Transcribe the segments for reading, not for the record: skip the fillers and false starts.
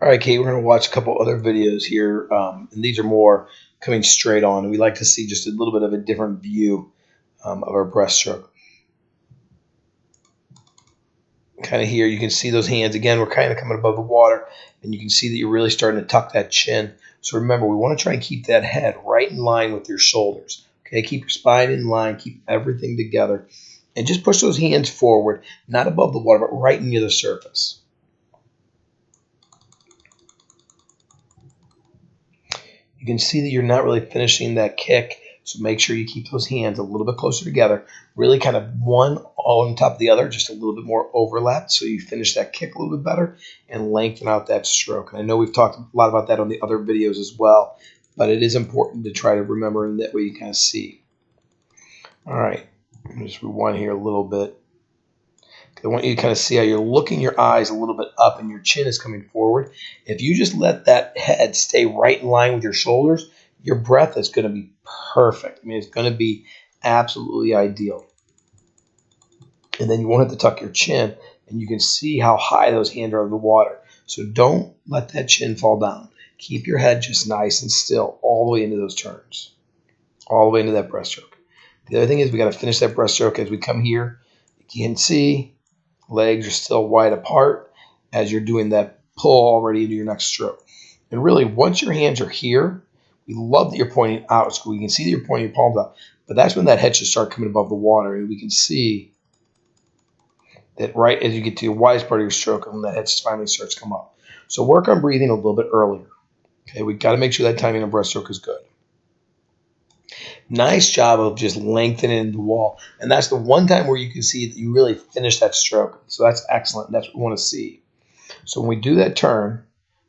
All right, Kate, we're going to watch a couple other videos here, and these are more coming straight on. We like to see just a little bit of a different view of our breaststroke. Kind of here, you can see those hands. Again, we're kind of coming above the water, and you can see that you're really starting to tuck that chin. So remember, we want to try and keep that head right in line with your shoulders. Okay, keep your spine in line, keep everything together, and just push those hands forward, not above the water, but right near the surface. You can see that you're not really finishing that kick, so make sure you keep those hands a little bit closer together, really kind of one on top of the other, just a little bit more overlap, so you finish that kick a little bit better and lengthen out that stroke. And I know we've talked a lot about that on the other videos as well, but it is important to try to remember, and that way you kind of see. All right, just rewind here a little bit. I want you to kind of see how you're looking your eyes a little bit up and your chin is coming forward. If you just let that head stay right in line with your shoulders, your breath is going to be perfect. I mean, it's going to be absolutely ideal. And then you won't have to tuck your chin, and you can see how high those hands are over the water. So don't let that chin fall down. Keep your head just nice and still all the way into those turns, all the way into that breaststroke. The other thing is we got to finish that breaststroke as we come here. You can see legs are still wide apart as you're doing that pull already into your next stroke. And really, once your hands are here, we love that you're pointing out, so we can see that you're pointing your palms out. But that's when that head should start coming above the water, and we can see that right as you get to your widest part of your stroke, and that head finally starts to come up. So work on breathing a little bit earlier. Okay, we got to make sure that timing on breaststroke is good. Nice job of just lengthening the wall. And that's the one time where you can see that you really finish that stroke. So that's excellent. That's what we want to see. So when we do that turn,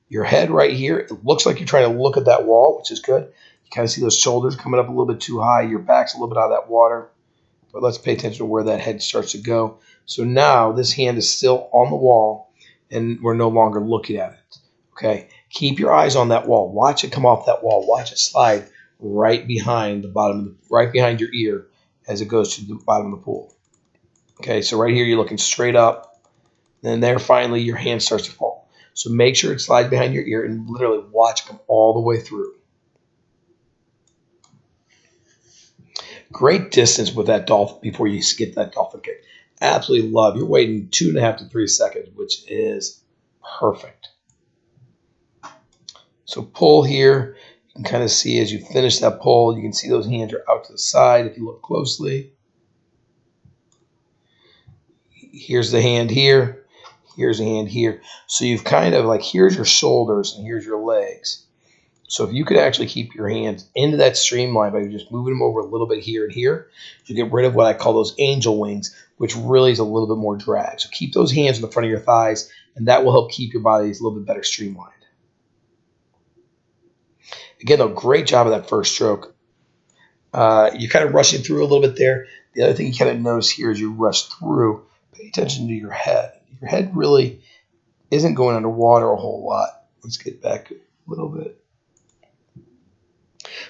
your head right here, it looks like you're trying to look at that wall, which is good. You kind of see those shoulders coming up a little bit too high. Your back's a little bit out of that water. But let's pay attention to where that head starts to go. So now this hand is still on the wall, and we're no longer looking at it. Okay? Keep your eyes on that wall. Watch it come off that wall. Watch it slide right behind the bottom, right behind your ear as it goes to the bottom of the pool. Okay, so right here you're looking straight up. Then there finally your hand starts to fall. So make sure it slides behind your ear and literally watch it come all the way through. Great distance with that dolphin before you get that dolphin kick. Absolutely love. You're waiting 2.5 to 3 seconds, which is perfect. So pull here. You can kind of see as you finish that pull, you can see those hands are out to the side if you look closely. Here's the hand here. Here's the hand here. So you've kind of like, here's your shoulders and here's your legs. So if you could actually keep your hands into that streamline by just moving them over a little bit here and here, you get rid of what I call those angel wings, which really is a little bit more drag. So keep those hands in the front of your thighs, and that will help keep your bodies a little bit better streamlined. Again, though, great job of that first stroke. You're kind of rushing through a little bit there. The other thing you kind of notice here as you rush through, pay attention to your head. Your head really isn't going underwater a whole lot. Let's get back a little bit.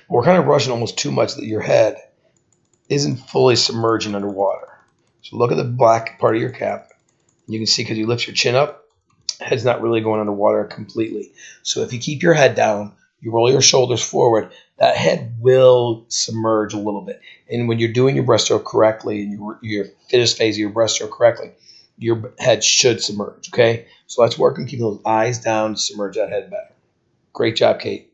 We're kind of rushing almost too much that your head isn't fully submerging underwater. So look at the black part of your cap. You can see because you lift your chin up, head's not really going underwater completely. So if you keep your head down, you roll your shoulders forward, that head will submerge a little bit. And when you're doing your breaststroke correctly and your finish phase of your breaststroke correctly, your head should submerge, okay? So let's work on keeping those eyes down to submerge that head better. Great job, Kate.